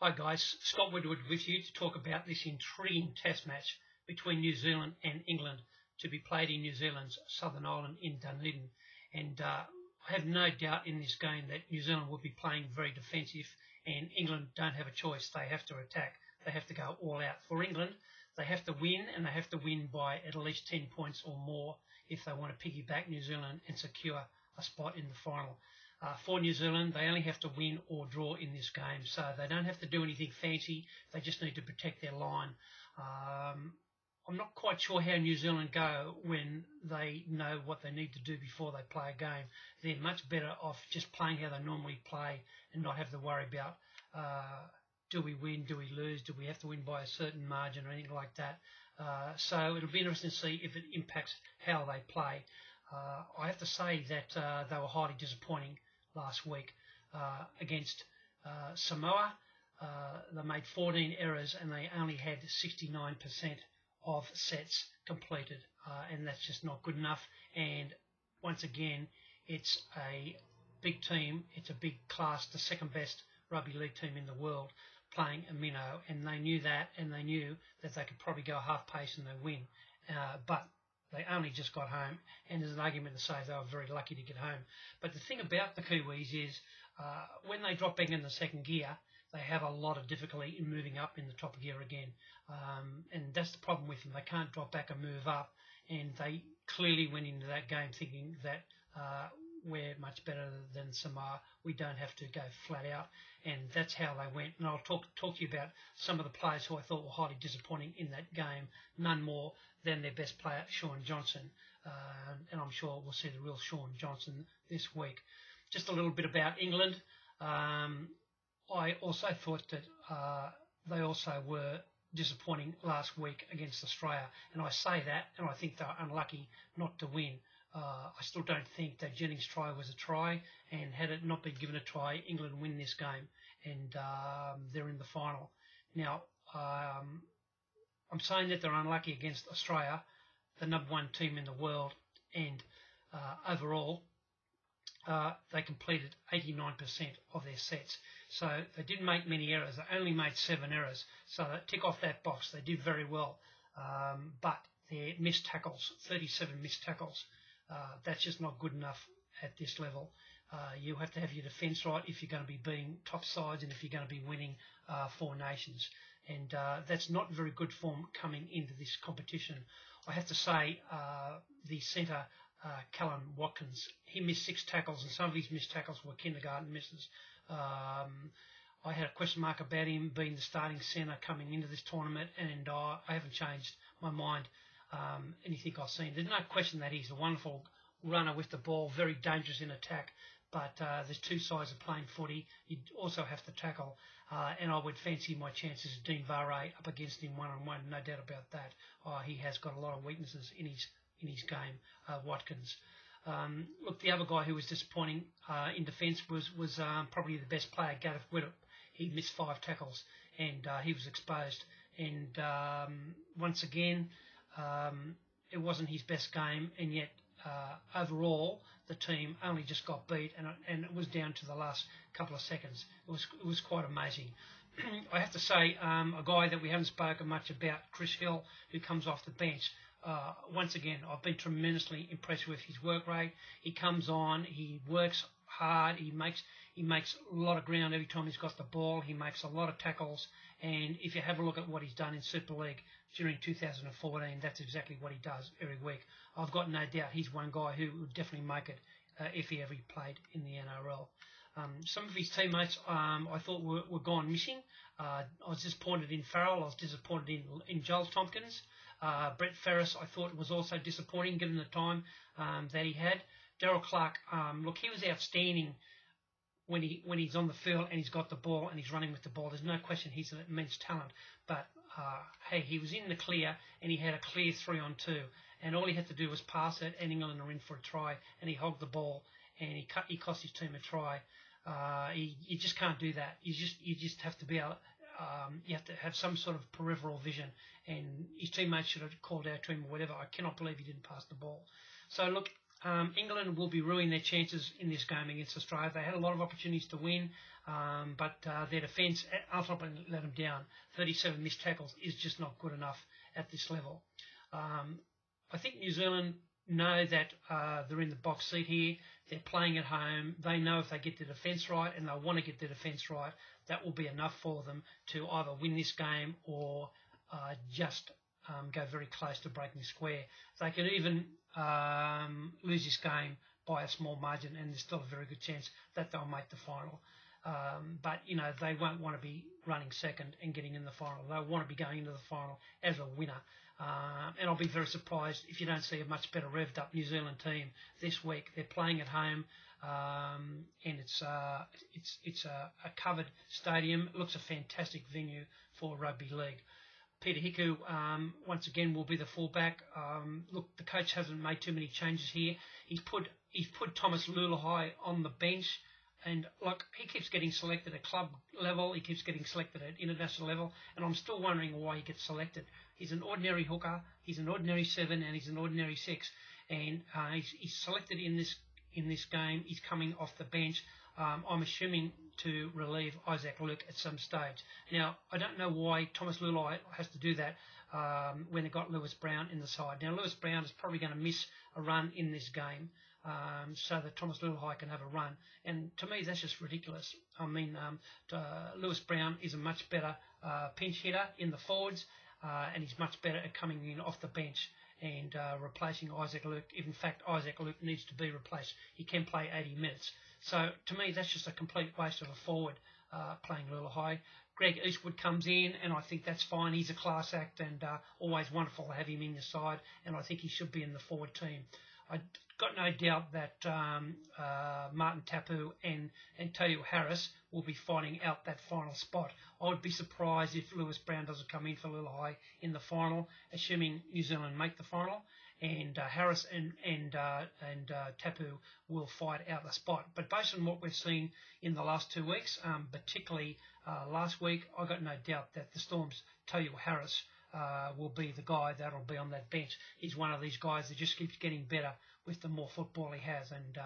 Hi guys, Scott Woodward with you to talk about this intriguing test match between New Zealand and England to be played in New Zealand's Southern Island in Dunedin. And I have no doubt in this game that New Zealand will be playing very defensive and England don't have a choice. They have to attack. They have to go all out. For England, they have to win, and they have to win by at least 10 points or more if they want to piggyback New Zealand and secure a spot in the final. For New Zealand, they only have to win or draw in this game, so they don't have to do anything fancy. They just need to protect their line. I'm not quite sure how New Zealand go when they know what they need to do before they play a game. They're much better off just playing how they normally play and not have to worry about do we win, do we lose, do we have to win by a certain margin or anything like that. So it'll be interesting to see if it impacts how they play. I have to say that they were highly disappointing last week against Samoa. They made 14 errors and they only had 69% of sets completed, and that's just not good enough. And once again, it's a big team, it's a big class, the second best rugby league team in the world playing a minnow, and they knew that, and they knew that they could probably go half pace and they win, but they only just got home, and there's an argument to say they were very lucky to get home. But the thing about the Kiwis is when they drop back in the second gear, they have a lot of difficulty in moving up in the top gear again. And that's the problem with them. They can't drop back and move up, and they clearly went into that game thinking that we're much better than Samoa. We don't have to go flat out, and that's how they went. And I'll talk to you about some of the players who I thought were highly disappointing in that game, none more than their best player, Shaun Johnson. And I'm sure we'll see the real Shaun Johnson this week. Just a little bit about England. I also thought that they also were disappointing last week against Australia, and I say that, and I think they're unlucky not to win. I still don't think that Jennings' try was a try, and had it not been given a try, England win this game, and they're in the final. Now, I'm saying that they're unlucky against Australia, the #1 team in the world, and overall, they completed 89% of their sets. So they didn't make many errors. They only made 7 errors. So tick off that box. They did very well. But their missed tackles, 37 missed tackles, that's just not good enough at this level. You have to have your defence right if you're going to be beating top sides and if you're going to be winning 4 nations. And that's not very good form coming into this competition. I have to say the centre, Callum Watkins, he missed 6 tackles, and some of his missed tackles were kindergarten misses. I had a question mark about him being the starting centre coming into this tournament, and I haven't changed my mind. Anything I've seen, there's no question that he's a wonderful runner with the ball, very dangerous in attack, but there's 2 sides of playing footy. You also have to tackle, and I would fancy my chances of Dean Barr up against him one-on-one, no doubt about that. He has got a lot of weaknesses in his game, Watkins. Look, the other guy who was disappointing in defence was probably the best player, Gareth Widdop. He missed 5 tackles, and he was exposed. And once again, it wasn't his best game, and yet overall the team only just got beat, and it was down to the last couple of seconds. It was quite amazing. I have to say, a guy that we haven't spoken much about, Chris Hill, who comes off the bench. Once again, I've been tremendously impressed with his work rate. He comes on, he works hard, he makes a lot of ground every time he's got the ball, he makes a lot of tackles, and if you have a look at what he's done in Super League during 2014, that's exactly what he does every week. I've got no doubt he's one guy who would definitely make it if he ever played in the NRL. Some of his teammates I thought were gone missing. I was disappointed in Farrell, I was disappointed in Joel Tompkins. Brett Ferris, I thought, was also disappointing given the time that he had. Daryl Clark, look, he was outstanding when he's on the field and he's got the ball and he's running with the ball. There's no question he's an immense talent. But, hey, he was in the clear and he had a clear 3-on-2. And all he had to do was pass it, and England are in for a try, and he hogged the ball and he cost his team a try. You just can't do that. You just have to be able. You have to have some sort of peripheral vision, and his teammates should have called out to him or whatever. I cannot believe he didn't pass the ball. So look, England will be ruining their chances in this game against Australia. They had a lot of opportunities to win, but their defence ultimately let them down. 37 missed tackles is just not good enough at this level. I think New Zealand know that they're in the box seat here. They're playing at home. They know if they get their defence right, and they want to get their defence right, that will be enough for them to either win this game or just go very close to breaking square. They can even lose this game by a small margin, and there's still a very good chance that they'll make the final. But, you know, they won't want to be running second and getting in the final. They'll want to be going into the final as a winner. And I'll be very surprised if you don't see a much better revved up New Zealand team this week. They're playing at home, and it's a covered stadium. It looks a fantastic venue for rugby league. Peter Hiku, once again, will be the fullback. Look, the coach hasn't made too many changes here. He's put Thomas Lulahai on the bench, and look, he keeps getting selected at club level. He keeps getting selected at international level, and I'm still wondering why he gets selected. He's an ordinary hooker. He's an ordinary 7, and he's an ordinary 6, and he's selected in this game. He's coming off the bench. I'm assuming to relieve Isaac Luke at some stage. Now, I don't know why Thomas Lulahai has to do that when they got Lewis Brown in the side. Now, Lewis Brown is probably going to miss a run in this game so that Thomas Lulahai can have a run. And to me, that's just ridiculous. I mean, Lewis Brown is a much better pinch hitter in the forwards, and he's much better at coming in off the bench and replacing Isaac Luke. If, in fact, Isaac Luke needs to be replaced, he can play 80 minutes. So, to me, that's just a complete waste of a forward playing Lulahai. Greg Eastwood comes in, and I think that's fine. He's a class act, and always wonderful to have him in your side, and I think he should be in the forward team. I've got no doubt that Martin Tapu and Tohu Harris will be fighting out that final spot. I would be surprised if Lewis Brown doesn't come in for Lulahai in the final, assuming New Zealand make the final. And Harris and Tapu will fight out the spot. But based on what we've seen in the last 2 weeks, particularly last week, I've got no doubt that the Storm's Tohu Harris will be the guy that'll be on that bench. He's one of these guys that just keeps getting better with the more football he has, and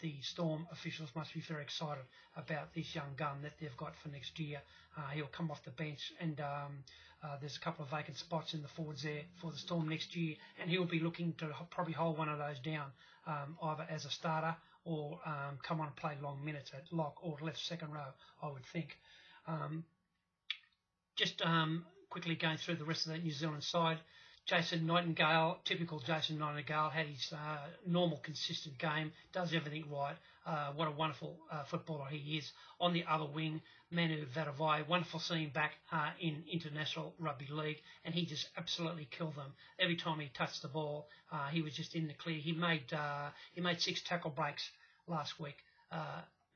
the Storm officials must be very excited about this young gun that they've got for next year. He'll come off the bench, and there's a couple of vacant spots in the forwards there for the Storm next year, and he'll be looking to probably hold one of those down, either as a starter or come on and play long minutes at lock or left second row, I would think. Quickly going through the rest of that New Zealand side, Jason Nightingale, typical Jason Nightingale, had his normal, consistent game, does everything right. What a wonderful footballer he is. On the other wing, Manu Vatuvei, wonderful seeing him back in international rugby league, and he just absolutely killed them. Every time he touched the ball, he was just in the clear. He made 6 tackle breaks last week,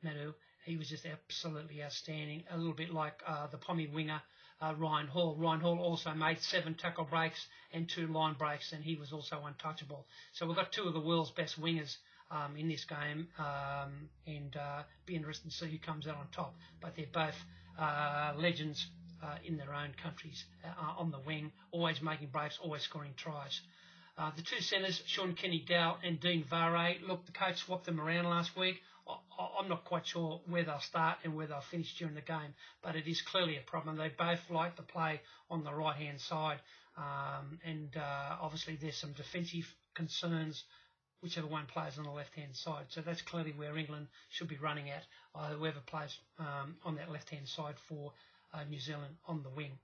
Manu. He was just absolutely outstanding, a little bit like the Pommy winger, Ryan Hall. Ryan Hall also made 7 tackle breaks and 2 line breaks, and he was also untouchable. So we've got 2 of the world's best wingers in this game, and be interested to see who comes out on top. But they're both legends in their own countries on the wing, always making breaks, always scoring tries. The 2 centres, Sean Kenny-Dow and Dean Vare, look, the coach swapped them around last week. I'm not quite sure where they'll start and where they'll finish during the game, but it is clearly a problem. They both like to play on the right-hand side, and obviously there's some defensive concerns, whichever one plays on the left-hand side. So that's clearly where England should be running at, whoever plays on that left-hand side for New Zealand on the wing.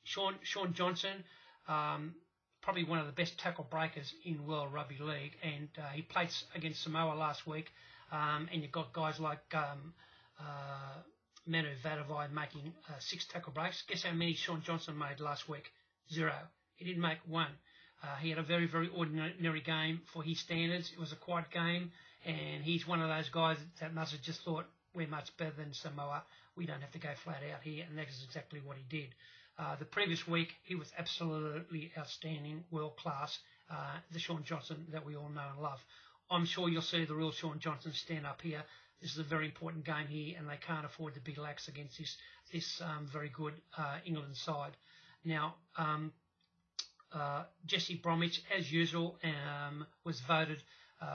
Sean Johnson, probably one of the best tackle breakers in World Rugby League, and he played against Samoa last week, and you've got guys like Manu Vatuvei making 6 tackle breaks. Guess how many Sean Johnson made last week? 0. He didn't make 1. He had a very, very ordinary game for his standards. It was a quiet game, and he's one of those guys that must have just thought, we're much better than Samoa. We don't have to go flat out here, and that's exactly what he did. The previous week, he was absolutely outstanding, world-class, the Sean Johnson that we all know and love. I'm sure you'll see the real Sean Johnson stand up here. This is a very important game here, and they can't afford to be lax against this very good England side. Now, Jesse Bromwich, as usual, was voted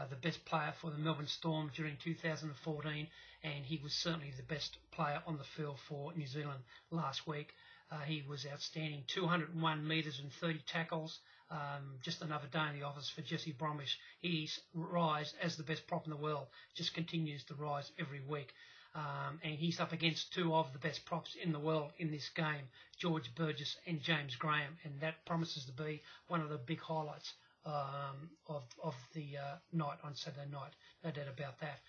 the best player for the Melbourne Storm during 2014, and he was certainly the best player on the field for New Zealand last week. He was outstanding, 201 metres and 30 tackles. Just another day in the office for Jesse Bromwich. His rise as the best prop in the world just continues to rise every week. And he's up against two of the best props in the world in this game, George Burgess and James Graham, and that promises to be one of the big highlights of the night on Saturday night. No doubt about that.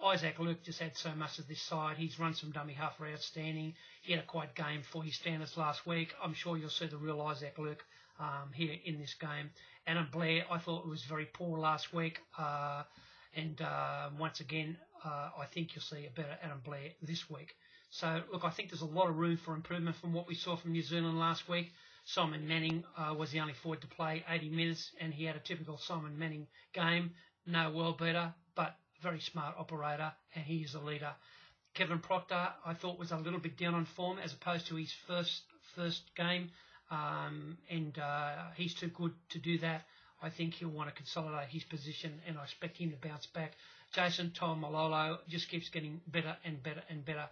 Isaac Luke just had so much of this side. He's run some dummy half for outstanding. He had a quiet game for his standards last week. I'm sure you'll see the real Isaac Luke here in this game. Adam Blair, I thought was very poor last week. And once again, I think you'll see a better Adam Blair this week. So, look, I think there's a lot of room for improvement from what we saw from New Zealand last week. Simon Manning was the only forward to play 80 minutes, and he had a typical Simon Manning game. No world beater, but very smart operator, and he is a leader. Kevin Proctor, I thought, was a little bit down on form as opposed to his first game, and he's too good to do that. I think he'll want to consolidate his position, and I expect him to bounce back. Jason Taumalolo just keeps getting better and better and better.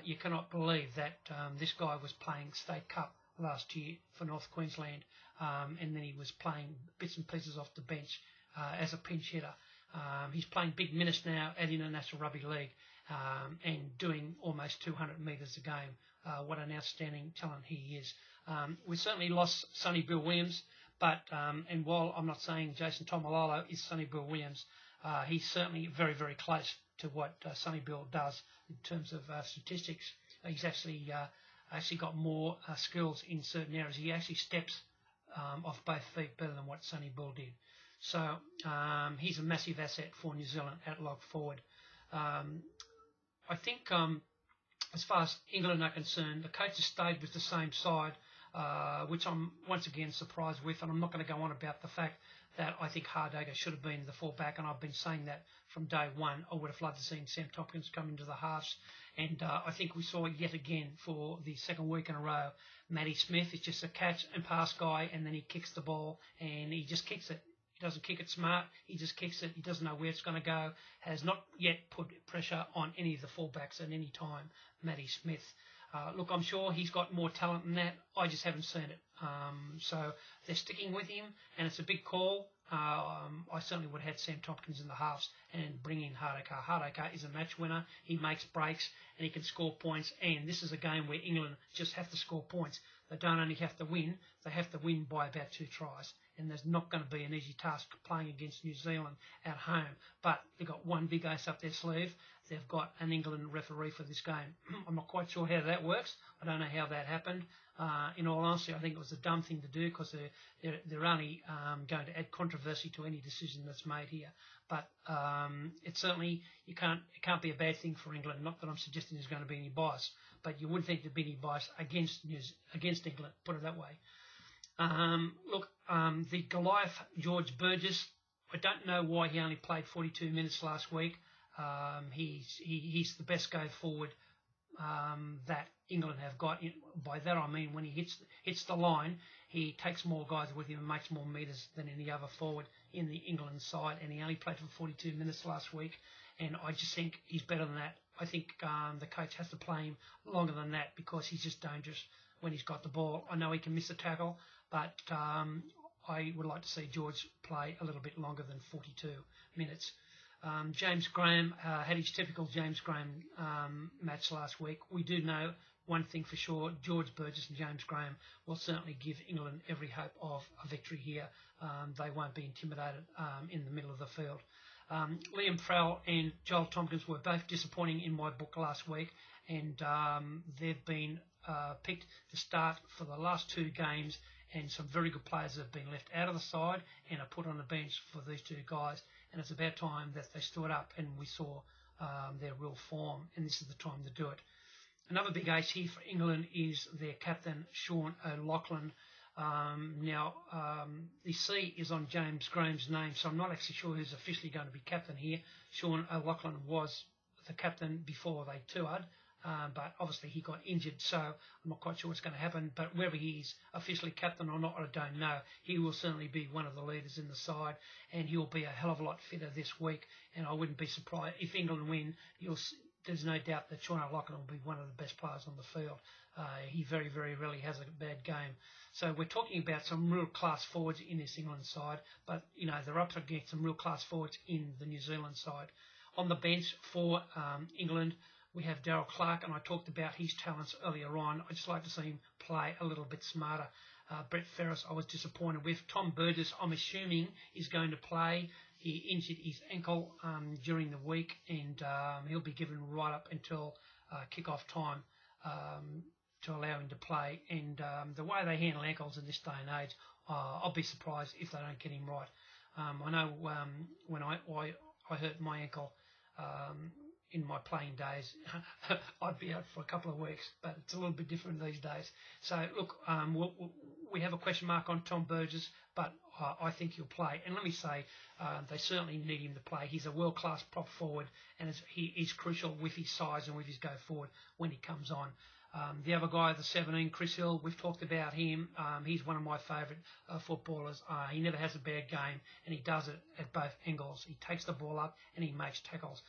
You cannot believe that this guy was playing State Cup last year for North Queensland, and then he was playing bits and pieces off the bench as a pinch hitter. He's playing big minutes now at International Rugby League and doing almost 200 metres a game. What an outstanding talent he is. We certainly lost Sonny Bill Williams, but and while I'm not saying Jason Taumalolo is Sonny Bill Williams, he's certainly very, very close to what Sonny Bill does in terms of statistics. He's actually got more skills in certain areas. He actually steps off both feet better than what Sonny Bill did. So he's a massive asset for New Zealand at lock forward. I think as far as England are concerned, the coaches stayed with the same side, which I'm once again surprised with, and I'm not going to go on about the fact that I think Hardacre should have been the fullback, and I've been saying that from day one. I would have loved to see Sam Tompkins come into the halves, and I think we saw yet again for the second week in a row, Matty Smith is just a catch and pass guy, and then he kicks the ball, and he just kicks it. He doesn't kick it smart, he just kicks it, he doesn't know where it's going to go, has not yet put pressure on any of the fullbacks at any time, Matty Smith. Look, I'm sure he's got more talent than that. I just haven't seen it. So they're sticking with him, and it's a big call. I certainly would have had Sam Tompkins in the halves and bring in Hardacre. Hardacre is a match winner. He makes breaks, and he can score points. And this is a game where England just have to score points. They don't only have to win, they have to win by about 2 tries. And there's not going to be an easy task playing against New Zealand at home. But they've got one big ace up their sleeve. They've got an England referee for this game. I'm not quite sure how that works. I don't know how that happened. In all honesty, I think it was a dumb thing to do because they're only going to add controversy to any decision that's made here. But it's certainly it can't be a bad thing for England. Not that I'm suggesting there's going to be any bias, but you wouldn't think there'd be any bias against England. Put it that way. The Goliath George Burgess. I don't know why he only played 42 minutes last week. He's the best go forward that England have got. By that I mean when he hits the line, he takes more guys with him and makes more metres than any other forward in the England side. And he only played for 42 minutes last week, and I just think he's better than that. I think the coach has to play him longer than that because he's just dangerous when he's got the ball. I know he can miss a tackle, but I would like to see George play a little bit longer than 42 minutes. James Graham had his typical James Graham match last week. We do know one thing for sure, George Burgess and James Graham will certainly give England every hope of a victory here. They won't be intimidated in the middle of the field. Liam Farrell and Joel Tompkins were both disappointing in my book last week, and they've been picked to start for the last 2 games, and some very good players have been left out of the side and are put on the bench for these 2 guys. And it's about time that they stood up and we saw their real form, and this is the time to do it. Another big ace here for England is their captain, Sean O'Loughlin. Now, the C is on James Graham's name, so I'm not actually sure who's officially going to be captain here. Sean O'Loughlin was the captain before they toured. but obviously he got injured, so I'm not quite sure what's going to happen. But whether he's officially captain or not, I don't know. He will certainly be one of the leaders in the side, and he'll be a hell of a lot fitter this week. And I wouldn't be surprised if England win. There's no doubt that Sean O'Loughlin will be one of the best players on the field. He very, very rarely has a bad game. So we're talking about some real class forwards in this England side, but they're up against some real class forwards in the New Zealand side. On the bench for England, we have Darryl Clark, and I talked about his talents earlier on. I'd just like to see him play a little bit smarter. Brett Ferris, I was disappointed with. Tom Burgess, I'm assuming, is going to play. He injured his ankle during the week, and he'll be given right up until kick-off time to allow him to play. And the way they handle ankles in this day and age, I'll be surprised if they don't get him right. I know when I hurt my ankle in my playing days, I'd be out for a couple of weeks, but it's a little bit different these days. So, look, we have a question mark on Tom Burgess, but I think he'll play. And let me say, they certainly need him to play. He's a world-class prop forward, and he is crucial with his size and with his go forward when he comes on. The other guy, the 17, Chris Hill, we've talked about him. He's one of my favourite footballers. He never has a bad game, and he does it at both angles. He takes the ball up and he makes tackles.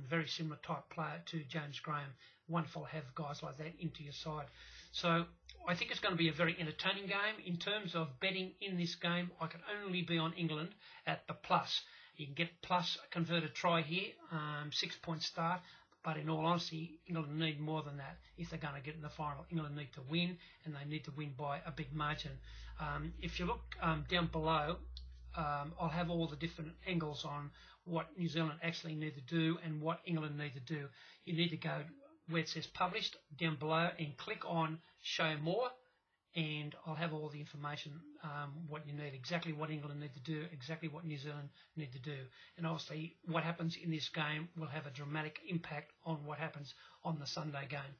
Very similar type player to James Graham. Wonderful to have guys like that into your side. So I think it's going to be a very entertaining game. In terms of betting in this game, I can only be on England at the plus. You can get plus a converted try here, 6-point start. But in all honesty, England need more than that if they're going to get in the final. England need to win, and they need to win by a big margin. If you look down below, I'll have all the different angles on what New Zealand actually need to do and what England need to do. You need to go where it says published down below and click on show more, and I'll have all the information, what you need, exactly what England need to do, exactly what New Zealand need to do. And obviously what happens in this game will have a dramatic impact on what happens on the Sunday game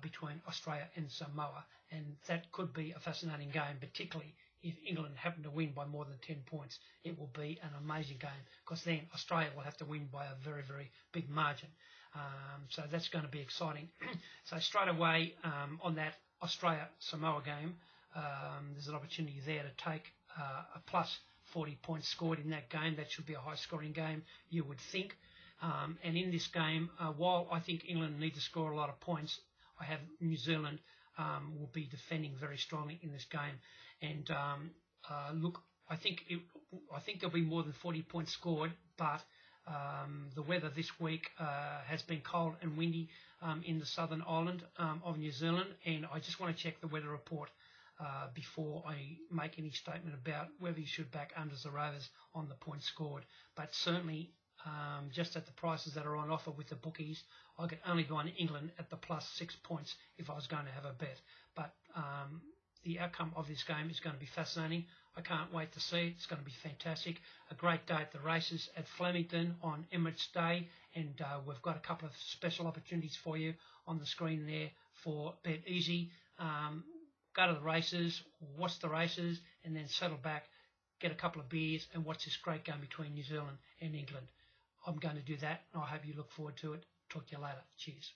between Australia and Samoa. And that could be a fascinating game, particularly if England happen to win by more than 10 points. It will be an amazing game, because then Australia will have to win by a very, very big margin. So that's going to be exciting. So straight away on that Australia-Samoa game, there's an opportunity there to take a plus 40 points scored in that game. That should be a high-scoring game, you would think. And in this game, while I think England need to score a lot of points, I have New Zealand will be defending very strongly in this game. And look, I think there'll be more than 40 points scored, but the weather this week has been cold and windy in the southern island of New Zealand, and I just want to check the weather report before I make any statement about whether you should back unders or overs on the points scored. But certainly, just at the prices that are on offer with the bookies, I could only go on England at the plus 6 points if I was going to have a bet. But the outcome of this game is going to be fascinating. I can't wait to see it. It's going to be fantastic. A great day at the races at Flemington on Emirates Day, and we've got a couple of special opportunities for you on the screen there for Bet Easy. Go to the races, watch the races, and then settle back, get a couple of beers, and watch this great game between New Zealand and England. I'm going to do that, and I hope you look forward to it. Talk to you later. Cheers.